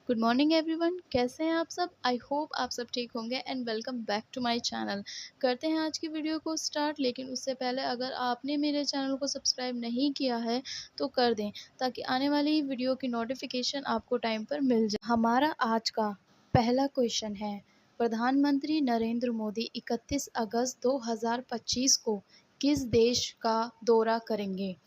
Good morning everyone, कैसे हैं आप सब। आई होप आप सब ठीक होंगे and welcome back to my channel. करते हैं आज की वीडियो को स्टार्ट, लेकिन उससे पहले अगर आपने मेरे चैनल को सब्सक्राइब नहीं किया है तो कर दें, ताकि आने वाली वीडियो की नोटिफिकेशन आपको टाइम पर मिल जाए। हमारा आज का पहला क्वेश्चन है, प्रधानमंत्री नरेंद्र मोदी 31 अगस्त 2025 को किस देश का दौरा करेंगे,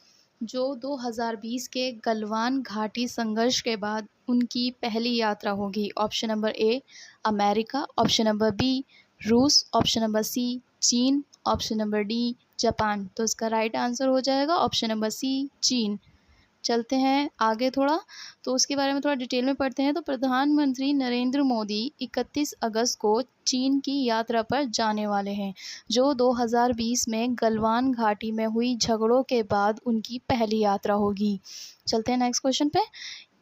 जो 2020 के गलवान घाटी संघर्ष के बाद उनकी पहली यात्रा होगी। Option number A America, option number B रूस, ऑप्शन नंबर सी चीन, ऑप्शन नंबर डी जापान। तो इसका राइट आंसर हो जाएगा ऑप्शन नंबर सी चीन। चलते हैं आगे थोड़ा, तो उसके बारे में थोड़ा डिटेल में पढ़ते हैं। तो प्रधानमंत्री नरेंद्र मोदी 31 अगस्त को चीन की यात्रा पर जाने वाले हैं, जो 2020 में गलवान घाटी में हुई झगड़ों के बाद उनकी पहली यात्रा होगी। चलते हैं नेक्स्ट क्वेश्चन पे।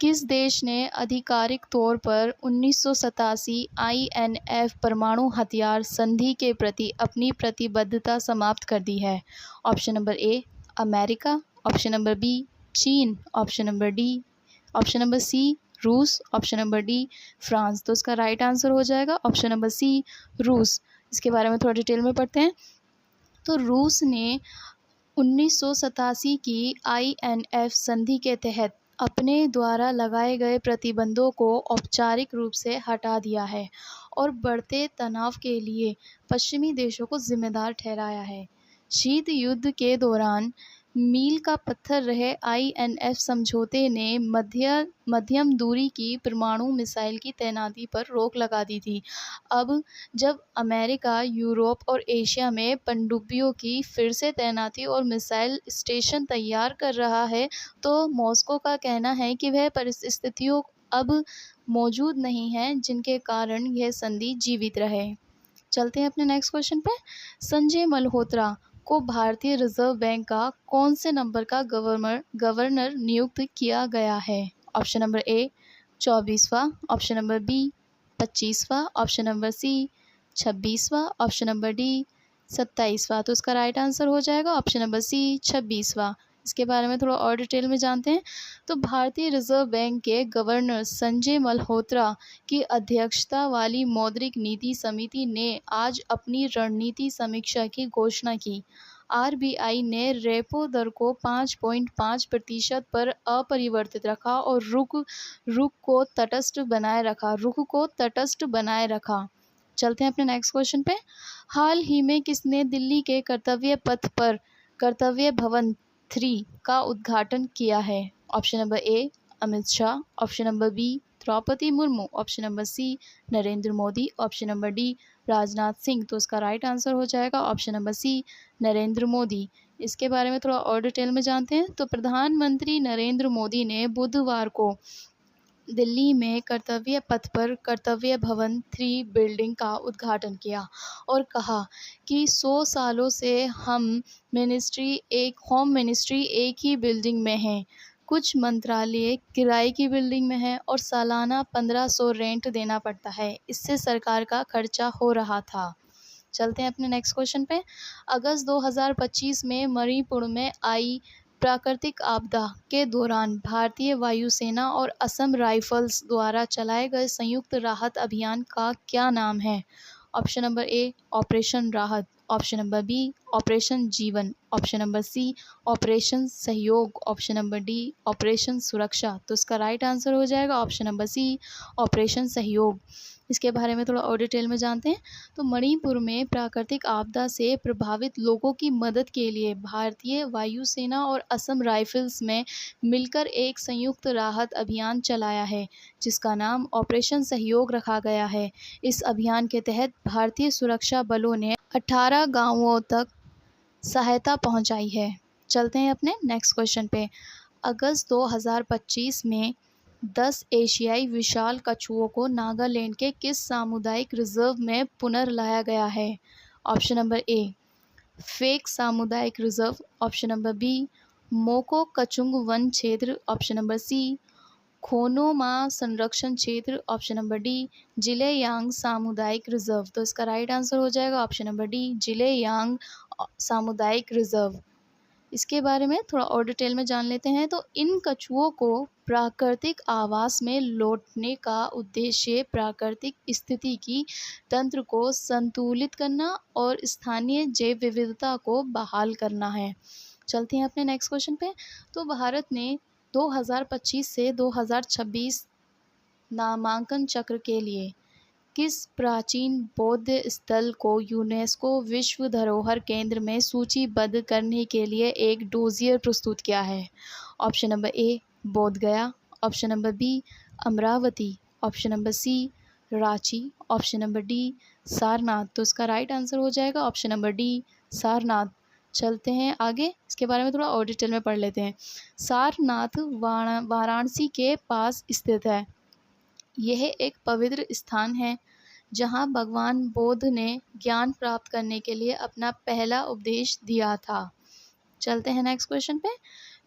किस देश ने आधिकारिक तौर पर 1987 INF परमाणु हथियार संधि के प्रति अपनी प्रतिबद्धता समाप्त कर दी है। Option number A America, option number B चीन, ऑप्शन नंबर सी रूस, ऑप्शन नंबर डी फ्रांस। तो इसका राइट आंसर हो जाएगा ऑप्शन नंबर सी रूस। इसके बारे में थोड़ा डिटेल में पढ़ते हैं। तो रूस ने 1987 की INF संधि के तहत अपने द्वारा लगाए गए प्रतिबंधों को औपचारिक रूप से हटा दिया है और बढ़ते तनाव के लिए पश्चिमी देशों को जिम्मेदार ठहराया है। शीत युद्ध के दौरान मील का पत्थर रहे INF समझौते ने मध्यम दूरी की परमाणु मिसाइल की तैनाती पर रोक लगा दी थी। अब जब अमेरिका, यूरोप और एशिया में पनडुब्बियों की फिर से तैनाती और मिसाइल स्टेशन तैयार कर रहा है, तो मॉस्को का कहना है कि वह परिस्थितियों अब मौजूद नहीं हैं जिनके कारण यह संधि जीवित रहे। चलते हैं अपने नेक्स्ट क्वेश्चन पे। संजय मल्होत्रा को भारतीय रिजर्व बैंक का कौन से नंबर का गवर्नर नियुक्त किया गया है। ऑप्शन नंबर ए 24वां, ऑप्शन नंबर बी 25वां, ऑप्शन नंबर सी 26वां, ऑप्शन नंबर डी 27वां। तो इसका राइट आंसर हो जाएगा ऑप्शन नंबर सी 26वां। इसके बारे में थोड़ा और डिटेल में जानते हैं। तो भारतीय रिजर्व बैंक के गवर्नर संजय मल्होत्रा की अध्यक्षता वाली मौद्रिक नीति समिति ने आज अपनी रणनीति समीक्षा की घोषणा की। RBI ने रेपो दर को 5.5% पर अपरिवर्तित रखा और रुख को तटस्थ बनाए रखा। चलते हैं अपने नेक्स्ट क्वेश्चन पे। हाल ही में किसने दिल्ली के कर्तव्य पथ पर कर्तव्य भवन 3 का उद्घाटन किया है। Option number A Amit Shah, option number B Draupadi Murmu, option number C Narendra Modi, option number D Rajnath Singh. तो इसका राइट आंसर हो जाएगा option number C Narendra Modi. इसके बारे में थोड़ा और डिटेल में जानते हैं। तो प्रधानमंत्री नरेंद्र मोदी ने बुधवार को दिल्ली में कर्तव्य पथ पर कर्तव्य भवन 3 बिल्डिंग का उद्घाटन किया और कहा कि 100 सालों से होम मिनिस्ट्री एक ही बिल्डिंग में है, कुछ मंत्रालय किराए की बिल्डिंग में है और सालाना 1500 रेंट देना पड़ता है। इससे सरकार का खर्चा हो रहा था। चलते हैं अपने नेक्स्ट क्वेश्चन पे। अगस्त 2025 में मणिपुर में आई प्राकृतिक आपदा के दौरान भारतीय वायुसेना और असम राइफल्स द्वारा चलाए गए संयुक्त राहत अभियान का क्या नाम है। ऑप्शन नंबर ए ऑपरेशन राहत, ऑप्शन नंबर बी ऑपरेशन जीवन, ऑप्शन नंबर सी ऑपरेशन सहयोग, ऑप्शन नंबर डी ऑपरेशन सुरक्षा। तो इसका राइट आंसर हो जाएगा ऑप्शन नंबर सी ऑपरेशन सहयोग। इसके बारे में थोड़ा और डिटेल में जानते हैं। तो मणिपुर में प्राकृतिक आपदा से प्रभावित लोगों की मदद के लिए भारतीय वायुसेना और असम राइफल्स में मिलकर एक संयुक्त राहत अभियान चलाया है, जिसका नाम ऑपरेशन सहयोग रखा गया है। इस अभियान के तहत भारतीय सुरक्षा बलों ने 18 गांवों तक सहायता पहुंचाई है। चलते हैं अपने नेक्स्ट क्वेश्चन पे। अगस्त 2025 में 10 एशियाई विशाल कछुओं को नागालैंड के किस सामुदायिक रिजर्व में पुनर्लाया गया है। ऑप्शन नंबर ए फेक सामुदायिक रिजर्व, ऑप्शन नंबर बी मोको कचुंग वन क्षेत्र, ऑप्शन नंबर सी खोनोमा संरक्षण क्षेत्र, ऑप्शन नंबर डी जिलेयांग सामुदायिक रिजर्व। तो इसका राइट आंसर हो जाएगा ऑप्शन नंबर डी जिलेयांग सामुदायिक रिजर्व। इसके बारे में थोड़ा और डिटेल में जान लेते हैं। तो इन कछुओं को प्राकृतिक आवास में लौटने का उद्देश्य प्राकृतिक स्थिति की तंत्र को संतुलित करना और स्थानीय जैव विविधता को बहाल करना है। चलते हैं अपने नेक्स्ट क्वेश्चन पे। तो भारत ने 2025 से 2026 नामांकन चक्र के लिए किस प्राचीन बौद्ध स्थल को यूनेस्को विश्व धरोहर केंद्र में सूचीबद्ध करने के लिए एक डोजियर प्रस्तुत किया है? Option number A Bodh Gaya, option number B Amravati, option number C Ranchi, option number D Sarnath. तो इसका राइट आंसर हो जाएगा ऑप्शन नंबर डी सारनाथ। चलते हैं आगे, इसके बारे में थोड़ा और डिटेल में पढ़ लेते हैं। सारनाथ वाराणसी के पास स्थित है। यह एक पवित्र स्थान है जहाँ भगवान बुद्ध ने ज्ञान प्राप्त करने के लिए अपना पहला उपदेश दिया था। चलते हैं नेक्स्ट क्वेश्चन पे।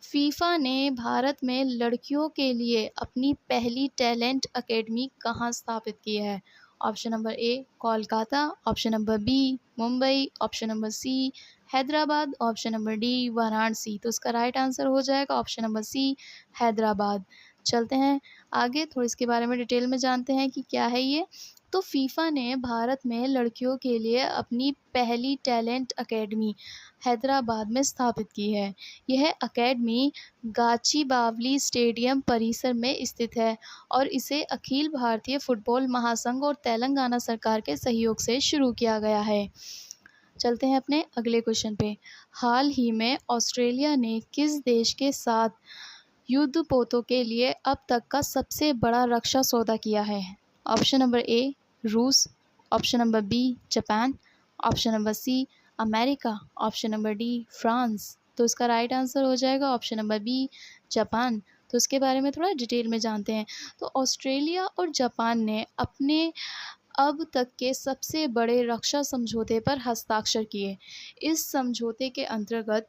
फीफा ने भारत में लड़कियों के लिए अपनी पहली टैलेंट एकेडमी कहाँ स्थापित की है? Option number A Kolkata, option number B Mumbai, option number C Hyderabad, option number D Varanasi. तो इसका राइट आंसर हो जाएगा ऑप्शन नंबर सी हैदराबाद। चलते हैं आगे, थोड़ी इसके बारे में डिटेल में जानते हैं कि क्या है ये। तो फीफा ने भारत में लड़कियों के लिए अपनी पहली टैलेंट एकेडमी हैदराबाद में स्थापित की है। यह एकेडमी गाचीबावली स्टेडियम परिसर में स्थित है और इसे अखिल भारतीय फुटबॉल महासंघ और तेलंगाना सरकार के सहयोग से शुरू किया गया है। चलते हैं अपने अगले क्वेश्चन पे। हाल ही में ऑस्ट्रेलिया ने किस देश के साथ युद्धपोतों के लिए अब तक का सबसे बड़ा रक्षा सौदा किया है? ऑप्शन नंबर ए रूस, option number B Japan, option number C America, option number D France. तो इसका राइट आंसर हो जाएगा ऑप्शन नंबर बी जापान। तो इसके बारे में थोड़ा डिटेल में जानते हैं। तो ऑस्ट्रेलिया और जापान ने अपने अब तक के सबसे बड़े रक्षा समझौते पर हस्ताक्षर किए। इस समझौते के अंतर्गत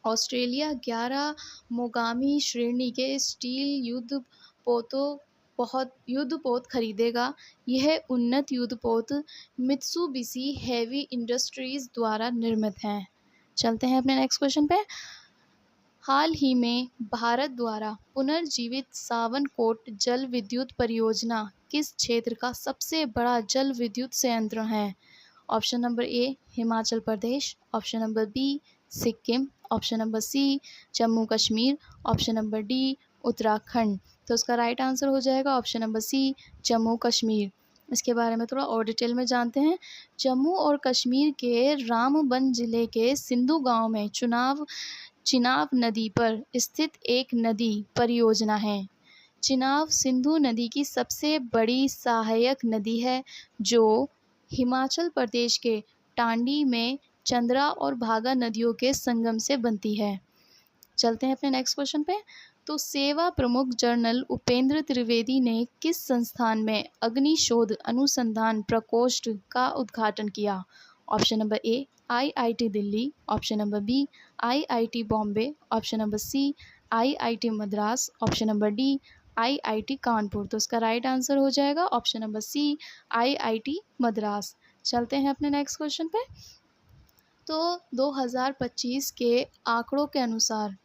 ऑस्ट्रेलिया 11 मोगामी श्रेणी के स्टील युद्धपोत खरीदेगा। यह उन्नत युद्धपोत मित्सुबिशी हेवी इंडस्ट्रीज द्वारा निर्मित हैं। चलते हैं अपने नेक्स्ट क्वेश्चन पे। हाल ही में भारत द्वारा पुनर्जीवित सावनकोट जल विद्युत परियोजना किस क्षेत्र का सबसे बड़ा जल विद्युत संयंत्र है? Option number A Himachal Pradesh, option number B Sikkim, option number C Jammu Kashmir, option number D Uttarakhand. तो इसका राइट आंसर हो जाएगा option number C Jammu Kashmir. इसके बारे में थोड़ा और डिटेल में जानते हैं। जम्मू और कश्मीर के रामबन जिले के सिंधु गांव में चिनाब नदी पर स्थित एक नदी परियोजना है। चिनाब सिंधु नदी की सबसे बड़ी सहायक नदी है जो हिमाचल प्रदेश के टांडी में चंद्रा और भागा नदियों के संगम से बनती है। चलते हैं अपने नेक्स्ट क्वेश्चन पे। तो सेवा प्रमुख जनरल उपेंद्र त्रिवेदी ने किस संस्थान में अग्निशोध अनुसंधान प्रकोष्ठ का उद्घाटन किया? Option number A IIT Delhi, option number B IIT Bombay, option number C IIT Madras, option number D IIT Kanpur. तो इसका राइट आंसर हो जाएगा option number C IIT Madras. चलते हैं अपने नेक्स्ट क्वेश्चन पे। तो 2025 के आंकड़ों के अनुसार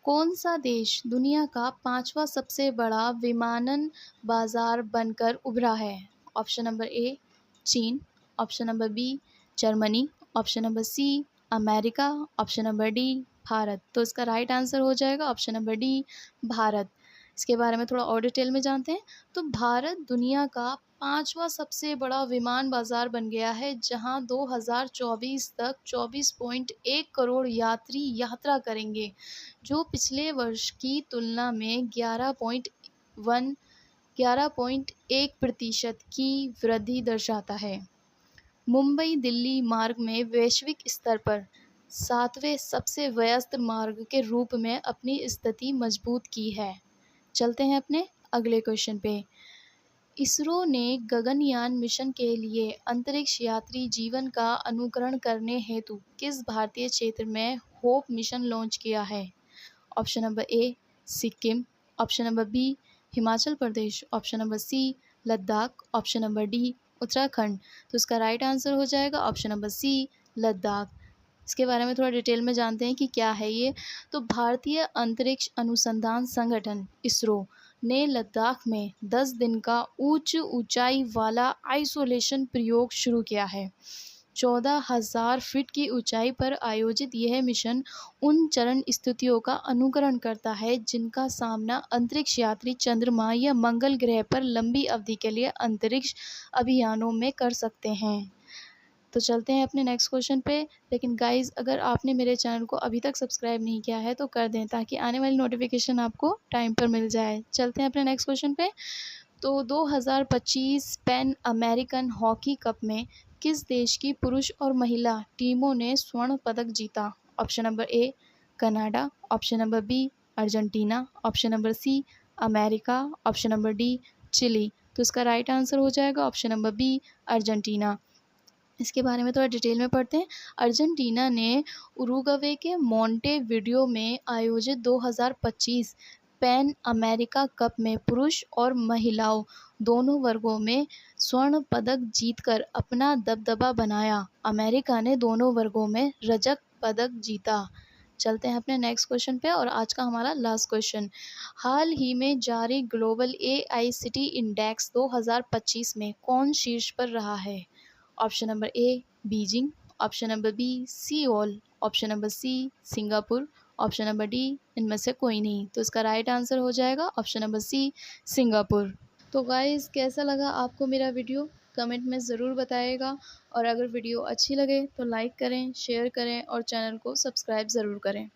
कौन सा देश दुनिया का 5वां सबसे बड़ा विमानन बाजार बनकर उभरा है? ऑप्शन नंबर ए चीन, option number B Germany, option number C America, option number D Bharat. तो इसका राइट आंसर हो जाएगा ऑप्शन नंबर डी भारत। इसके बारे में थोड़ा और डिटेल में जानते हैं। तो भारत दुनिया का 5वां सबसे बड़ा विमान बाजार बन गया है जहां 2024 तक 24.1 करोड़ यात्री यात्रा करेंगे, जो पिछले वर्ष की तुलना में 11.1% की वृद्धि दर्शाता है। मुंबई दिल्ली मार्ग में वैश्विक स्तर पर 7वें सबसे व्यस्त मार्ग के रूप में अपनी स्थिति मजबूत की है। चलते हैं अपने अगले क्वेश्चन पे। इसरो ने गगनयान मिशन के लिए अंतरिक्ष यात्री जीवन का अनुकरण करने हेतु किस भारतीय क्षेत्र में होप मिशन लॉन्च किया है? Option number A Sikkim, option number B Himachal Pradesh, option number C Ladakh, option number D Uttarakhand. तो इसका राइट आंसर हो जाएगा ऑप्शन नंबर सी लद्दाख। इसके बारे में थोड़ा डिटेल में जानते हैं कि क्या है ये। तो भारतीय अंतरिक्ष अनुसंधान संगठन इसरो ने लद्दाख में 10 दिन का उच्च ऊंचाई वाला आइसोलेशन प्रयोग शुरू किया है। 14,000 फीट की ऊंचाई पर आयोजित यह मिशन उन चरण स्थितियों का अनुकरण करता है जिनका सामना अंतरिक्ष यात्री चंद्रमा या मंगल ग्रह पर लंबी अवधि के लिए अंतरिक्ष अभियानों में कर सकते हैं। तो चलते हैं अपने नेक्स्ट क्वेश्चन पे। लेकिन गाइस, अगर आपने मेरे चैनल को अभी तक सब्सक्राइब नहीं किया है तो कर दें, ताकि आने वाली नोटिफिकेशन आपको टाइम पर मिल जाए। चलते हैं अपने नेक्स्ट क्वेश्चन पे। तो 2025 पैन अमेरिकन हॉकी कप में किस देश की पुरुष और महिला टीमों ने स्वर्ण पदक जीता? Option number A Canada, option number B Argentina, option number C America, option number D Chile. तो इसका राइट आंसर हो जाएगा ऑप्शन नंबर बी अर्जेंटीना। इसके बारे में थोड़ा डिटेल में पढ़ते हैं। अर्जेंटीना ने उरुग्वे के मोंटेविडियो में आयोजित 2025 पैन अमेरिका कप में पुरुष और महिलाओं दोनों वर्गों में स्वर्ण पदक जीतकर अपना दबदबा बनाया। अमेरिका ने दोनों वर्गों में रजत पदक जीता। चलते हैं अपने नेक्स्ट क्वेश्चन पे, और आज का हमारा लास्ट क्वेश्चन। हाल ही में जारी ग्लोबल AICTE इंडेक्स 2025 में कौन शीर्ष पर रहा है? Option number A Beijing, option number B Seoul, option number C Singapore, option number D इनमें से कोई नहीं। तो इसका राइट आंसर हो जाएगा ऑप्शन नंबर सी सिंगापुर। तो गाइस, कैसा लगा आपको मेरा वीडियो? कमेंट में ज़रूर बताइएगा, और अगर वीडियो अच्छी लगे तो लाइक करें, शेयर करें और चैनल को सब्सक्राइब ज़रूर करें।